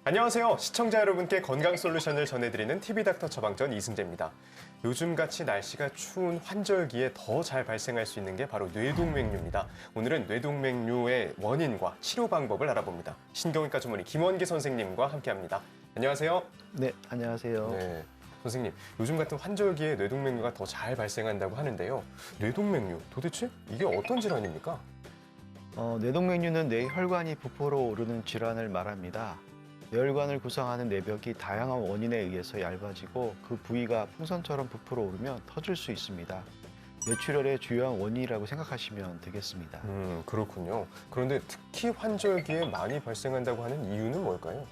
안녕하세요. 시청자 여러분께 건강 솔루션을 전해드리는 TV닥터 처방전 이승재입니다. 요즘같이 날씨가 추운 환절기에 더 잘 발생할 수 있는 게 바로 뇌동맥류입니다. 오늘은 뇌동맥류의 원인과 치료 방법을 알아봅니다. 신경외과 전문의 김원기 선생님과 함께합니다. 안녕하세요. 네, 안녕하세요. 네, 선생님, 요즘 같은 환절기에 뇌동맥류가 더 잘 발생한다고 하는데요. 뇌동맥류, 도대체 이게 어떤 질환입니까? 뇌동맥류는 뇌혈관이 부풀어 오르는 질환을 말합니다. 뇌혈관을 구성하는 뇌벽이 다양한 원인에 의해서 얇아지고 그 부위가 풍선처럼 부풀어 오르면 터질 수 있습니다. 뇌출혈의 주요한 원인이라고 생각하시면 되겠습니다. 그렇군요. 그런데 특히 환절기에 많이 발생한다고 하는 이유는 뭘까요?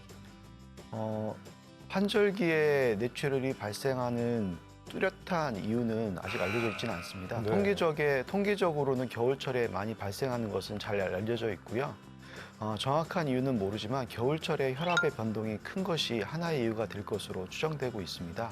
환절기에 뇌출혈이 발생하는 뚜렷한 이유는 아직 알려져 있지는 않습니다. 네. 통계적으로는 겨울철에 많이 발생하는 것은 잘 알려져 있고요. 정확한 이유는 모르지만 겨울철에 혈압의 변동이 큰 것이 하나의 이유가 될 것으로 추정되고 있습니다.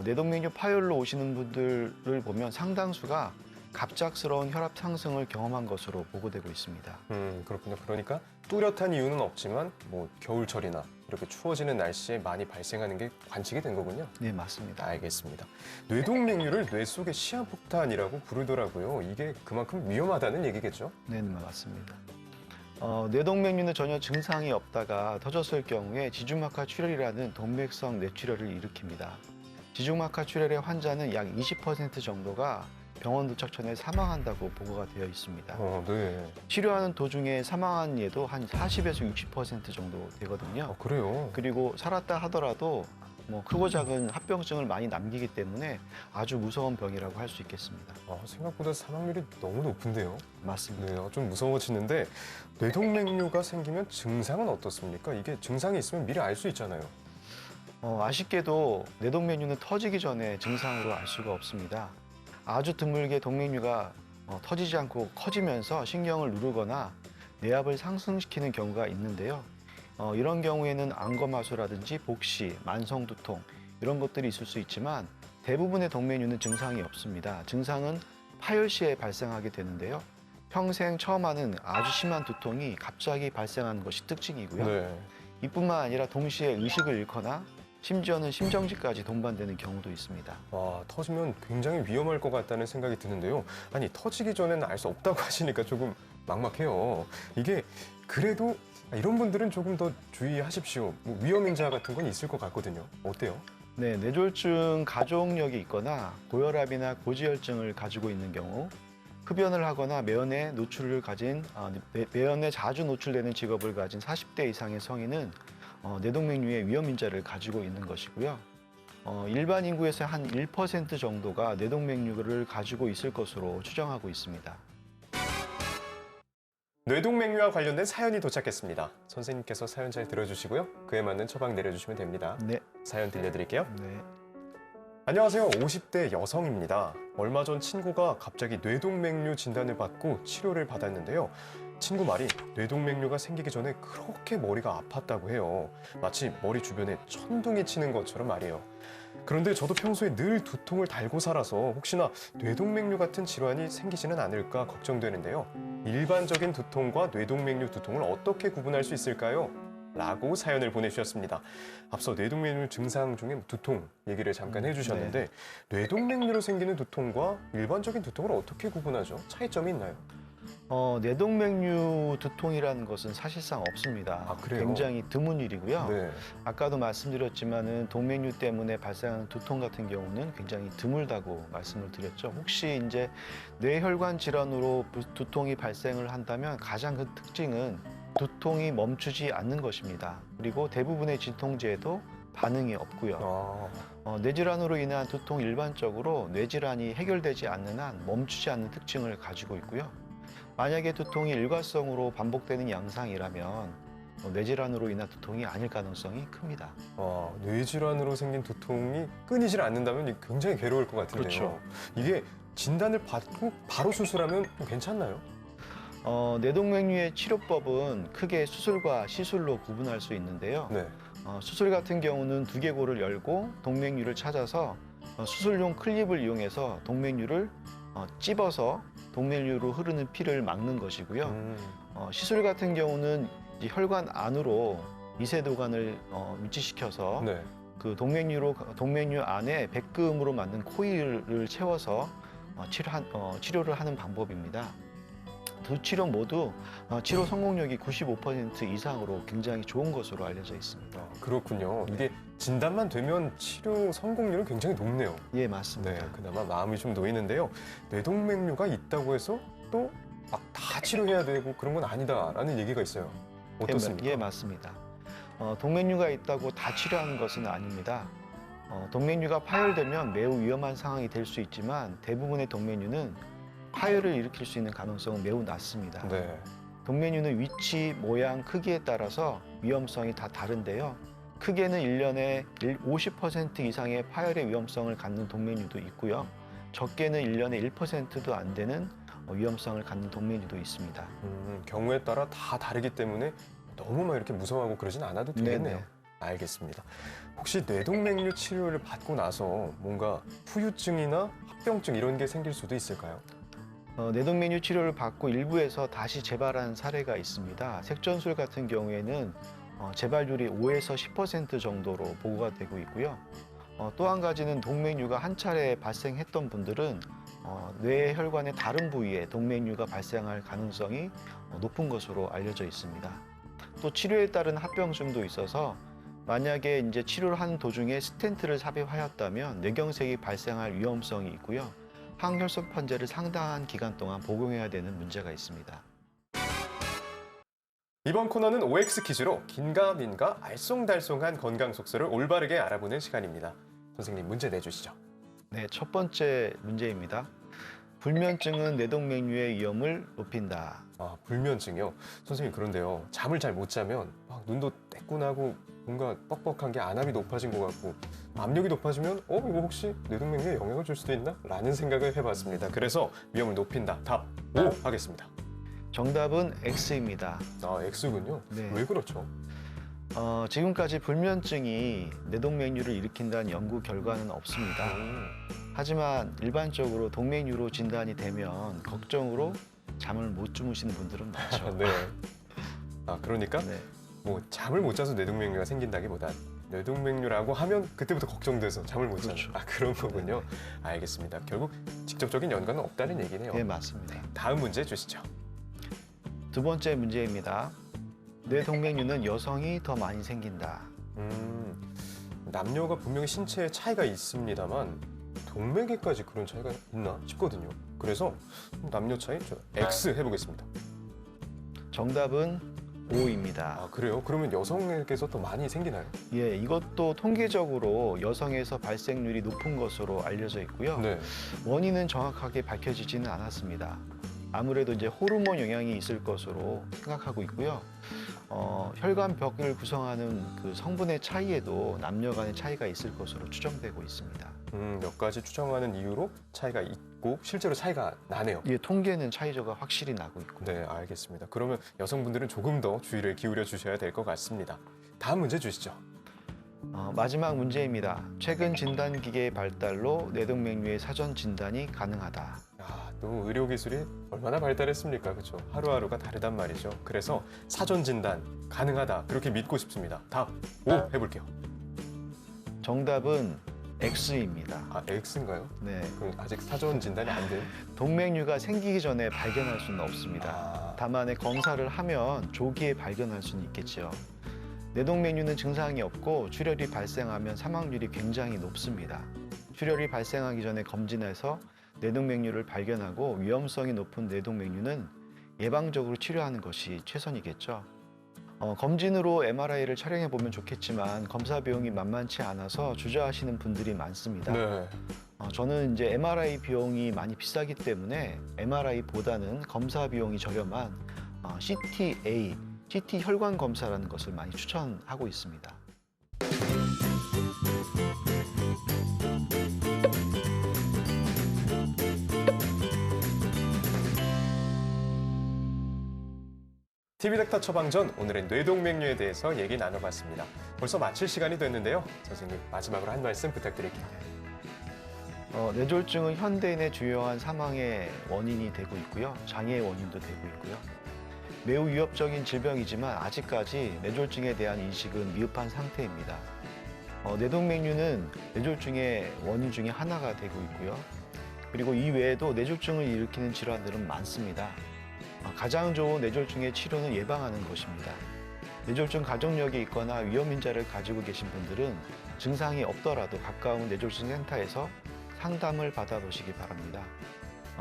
뇌동맥류 파열로 오시는 분들을 보면 상당수가 갑작스러운 혈압 상승을 경험한 것으로 보고되고 있습니다. 그렇군요. 그러니까 뚜렷한 이유는 없지만 겨울철이나 이렇게 추워지는 날씨에 많이 발생하는 게 관측이 된 거군요. 네, 맞습니다. 알겠습니다. 뇌동맥류를 뇌 속의 시한폭탄이라고 부르더라고요. 이게 그만큼 위험하다는 얘기겠죠? 네, 맞습니다. 뇌동맥류는 전혀 증상이 없다가 터졌을 경우에 지중막하 출혈이라는 동맥성 뇌출혈을 일으킵니다. 지중막하 출혈의 환자는 약 20% 정도가 병원 도착 전에 사망한다고 보고가 되어 있습니다. 네. 치료하는 도중에 사망한 예도 한 40에서 60% 정도 되거든요. 그래요? 그리고 살았다 하더라도 크고 작은 합병증을 많이 남기기 때문에 아주 무서운 병이라고 할 수 있겠습니다. 생각보다 사망률이 너무 높은데요? 맞습니다. 네, 좀 무서워지는데 뇌동맥류가 생기면 증상은 어떻습니까? 이게 증상이 있으면 미리 알 수 있잖아요. 아쉽게도 뇌동맥류는 터지기 전에 증상으로 알 수가 없습니다. 아주 드물게 동맥류가 터지지 않고 커지면서 신경을 누르거나 뇌압을 상승시키는 경우가 있는데요. 이런 경우에는 안검하수라든지 복시, 만성두통 이런 것들이 있을 수 있지만 대부분의 동맥류는 증상이 없습니다. 증상은 파열 시에 발생하게 되는데요. 평생 처음 하는 아주 심한 두통이 갑자기 발생하는 것이 특징이고요. 네. 이뿐만 아니라 동시에 의식을 잃거나 심지어는 심정지까지 동반되는 경우도 있습니다. 터지면 굉장히 위험할 것 같다는 생각이 드는데요. 아니, 터지기 전에는 알 수 없다고 하시니까 조금 막막해요. 이게 그래도 이런 분들은 조금 더 주의하십시오. 위험인자 같은 건 있을 것 같거든요. 어때요? 네, 뇌졸중 가족력이 있거나 고혈압이나 고지혈증을 가지고 있는 경우, 흡연을 하거나 매연에 자주 노출되는 직업을 가진 40대 이상의 성인은 뇌동맥류의 위험인자를 가지고 있는 것이고요. 일반 인구에서 한 1% 정도가 뇌동맥류를 가지고 있을 것으로 추정하고 있습니다. 뇌동맥류와 관련된 사연이 도착했습니다. 선생님께서 사연 잘 들어주시고요. 그에 맞는 처방 내려주시면 됩니다. 네. 사연 들려드릴게요. 네. 안녕하세요. 50대 여성입니다. 얼마 전 친구가 갑자기 뇌동맥류 진단을 받고 치료를 받았는데요. 친구 말이 뇌동맥류가 생기기 전에 그렇게 머리가 아팠다고 해요. 마치 머리 주변에 천둥이 치는 것처럼 말이에요. 그런데 저도 평소에 늘 두통을 달고 살아서 혹시나 뇌동맥류 같은 질환이 생기지는 않을까 걱정되는데요. 일반적인 두통과 뇌동맥류 두통을 어떻게 구분할 수 있을까요? 라고 사연을 보내주셨습니다. 앞서 뇌동맥류 증상 중에 두통 얘기를 잠깐 해주셨는데 뇌동맥류로 생기는 두통과 일반적인 두통을 어떻게 구분하죠? 차이점이 있나요? 뇌동맥류 두통이라는 것은 사실상 없습니다. 그래요? 굉장히 드문 일이고요. 네. 아까도 말씀드렸지만은 동맥류 때문에 발생하는 두통 같은 경우는 굉장히 드물다고 말씀을 드렸죠. 혹시 이제 뇌혈관 질환으로 두통이 발생을 한다면 가장 큰 특징은 두통이 멈추지 않는 것입니다. 그리고 대부분의 진통제에도 반응이 없고요. 뇌질환으로 인한 두통 일반적으로 뇌질환이 해결되지 않는 한 멈추지 않는 특징을 가지고 있고요. 만약에 두통이 일과성으로 반복되는 양상이라면 뇌질환으로 인한 두통이 아닐 가능성이 큽니다. 뇌질환으로 생긴 두통이 끊이질 않는다면 굉장히 괴로울 것 같은데요. 그렇죠. 이게 진단을 받고 바로 수술하면 괜찮나요? 뇌동맥류의 치료법은 크게 수술과 시술로 구분할 수 있는데요. 네. 수술 같은 경우는 두개골을 열고 동맥류를 찾아서 수술용 클립을 이용해서 동맥류를 찝어서 동맥류로 흐르는 피를 막는 것이고요. 시술 같은 경우는 혈관 안으로 이세도관을 위치시켜서 네. 그 동맥류 안에 백금으로 만든 코일을 채워서 치료를 하는 방법입니다. 두 치료 모두 치료 성공률이 95% 이상으로 굉장히 좋은 것으로 알려져 있습니다. 그렇군요. 이게 진단만 되면 치료 성공률은 굉장히 높네요. 예, 맞습니다. 네, 그나마 마음이 좀 놓이는데요. 뇌동맥류가 있다고 해서 또 막 다 치료해야 되고 그런 건 아니다라는 얘기가 있어요. 어떻습니까? 예, 맞습니다. 동맥류가 있다고 다 치료하는 것은 아닙니다. 동맥류가 파열되면 매우 위험한 상황이 될 수 있지만 대부분의 동맥류는 파열을 일으킬 수 있는 가능성은 매우 낮습니다. 네. 동맥류는 위치, 모양, 크기에 따라서 위험성이 다 다른데요. 크게는 1년에 50% 이상의 파열의 위험성을 갖는 동맥류도 있고요. 적게는 1년에 1%도 안 되는 위험성을 갖는 동맥류도 있습니다. 경우에 따라 다 다르기 때문에 너무 막 이렇게 무서워하고 그러진 않아도 되겠네요. 네네. 알겠습니다. 혹시 뇌동맥류 치료를 받고 나서 뭔가 후유증이나 합병증 이런 게 생길 수도 있을까요? 뇌동맥류 치료를 받고 일부에서 다시 재발한 사례가 있습니다. 색전술 같은 경우에는 재발률이 5에서 10% 정도로 보고가 되고 있고요. 또 한 가지는 동맥류가 한 차례 발생했던 분들은 뇌혈관의 다른 부위에 동맥류가 발생할 가능성이 높은 것으로 알려져 있습니다. 또 치료에 따른 합병증도 있어서 만약에 이제 치료를 하는 도중에 스텐트를 삽입하였다면 뇌경색이 발생할 위험성이 있고요. 항혈소판제를 상당한 기간 동안 복용해야 되는 문제가 있습니다. 이번 코너는 OX 퀴즈로 긴가민가 알쏭달쏭한 건강 속설을 올바르게 알아보는 시간입니다. 선생님 문제 내주시죠. 네, 첫 번째 문제입니다. 불면증은 뇌동맥류의 위험을 높인다. 불면증이요? 선생님 그런데요. 잠을 잘 못 자면 막 눈도 떼꾼하고 뭔가 뻑뻑한 게 안압이 높아진 것 같고 압력이 높아지면 이거 혹시 뇌동맥류에 영향을 줄 수도 있나? 라는 생각을 해봤습니다. 그래서 위험을 높인다. 답 O 하겠습니다. 정답은 X입니다. X군요. 네. 왜 그렇죠? 지금까지 불면증이 뇌동맥류를 일으킨다는 연구 결과는 없습니다. 하지만 일반적으로 동맥류로 진단이 되면 걱정으로 잠을 못 주무시는 분들은 많죠. 네. 그러니까 네. 뭐 잠을 못 자서 뇌동맥류가 생긴다기보단 뇌동맥류라고 하면 그때부터 걱정돼서 잠을 못 자는 그렇죠. 그런 거군요. 알겠습니다. 결국 직접적인 연관은 없다는 얘기네요. 네, 맞습니다. 다음 문제 주시죠. 두 번째 문제입니다. 뇌동맥류는 여성이 더 많이 생긴다. 남녀가 분명히 신체에 차이가 있습니다만 동맥에까지 그런 차이가 있나 싶거든요. 그래서 남녀 차이 저 X 해보겠습니다. 정답은 O입니다. 그래요? 그러면 여성에게서 더 많이 생기나요? 예, 이것도 통계적으로 여성에서 발생률이 높은 것으로 알려져 있고요. 네. 원인은 정확하게 밝혀지지는 않았습니다. 아무래도 이제 호르몬 영향이 있을 것으로 생각하고 있고요. 혈관벽을 구성하는 그 성분의 차이에도 남녀 간의 차이가 있을 것으로 추정되고 있습니다. 몇 가지 추정하는 이유로 차이가 있고 실제로 차이가 나네요. 이 통계는 차이가 확실히 나고 있고. 네, 알겠습니다. 그러면 여성분들은 조금 더 주의를 기울여 주셔야 될 것 같습니다. 다음 문제 주시죠. 마지막 문제입니다. 최근 진단기계의 발달로 뇌동맥류의 사전 진단이 가능하다. 또 의료기술이 얼마나 발달했습니까? 그렇죠? 하루하루가 다르단 말이죠. 그래서 사전 진단 가능하다. 그렇게 믿고 싶습니다. 답 O 해볼게요. 정답은 X입니다. X인가요? 네. 그럼 아직 사전 진단이 안 된? 동맥류가 생기기 전에 발견할 수는 없습니다. 다만 검사를 하면 조기에 발견할 수는 있겠죠. 뇌동맥류는 증상이 없고 출혈이 발생하면 사망률이 굉장히 높습니다. 출혈이 발생하기 전에 검진해서 뇌동맥류를 발견하고 위험성이 높은 뇌동맥류는 예방적으로 치료하는 것이 최선이겠죠. 검진으로 MRI를 촬영해 보면 좋겠지만 검사 비용이 만만치 않아서 주저하시는 분들이 많습니다. 네. 저는 이제 MRI 비용이 많이 비싸기 때문에 MRI보다는 검사 비용이 저렴한 CTA, CT 혈관 검사라는 것을 많이 추천하고 있습니다. TV닥터 처방전 오늘은 뇌동맥류에 대해서 얘기 나눠봤습니다. 벌써 마칠 시간이 됐는데요. 선생님 마지막으로 한 말씀 부탁드릴게요. 뇌졸중은 현대인의 주요한 사망의 원인이 되고 있고요. 장애의 원인도 되고 있고요. 매우 위협적인 질병이지만 아직까지 뇌졸중에 대한 인식은 미흡한 상태입니다. 뇌동맥류는 뇌졸중의 원인 중에 하나가 되고 있고요. 그리고 이 외에도 뇌졸중을 일으키는 질환들은 많습니다. 가장 좋은 뇌졸중의 치료는 예방하는 것입니다. 뇌졸중 가족력이 있거나 위험인자를 가지고 계신 분들은 증상이 없더라도 가까운 뇌졸중 센터에서 상담을 받아보시기 바랍니다.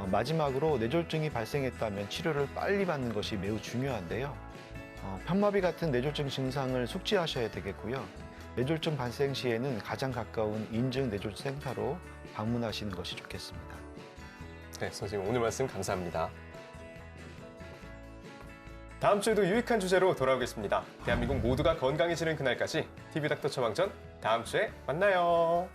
마지막으로 뇌졸중이 발생했다면 치료를 빨리 받는 것이 매우 중요한데요. 편마비 같은 뇌졸중 증상을 숙지하셔야 되겠고요. 뇌졸중 발생 시에는 가장 가까운 인증 뇌졸중 센터로 방문하시는 것이 좋겠습니다. 네, 선생님 오늘 말씀 감사합니다. 다음 주에도 유익한 주제로 돌아오겠습니다. 대한민국 모두가 건강해지는 그날까지 TV닥터 처방전 다음 주에 만나요.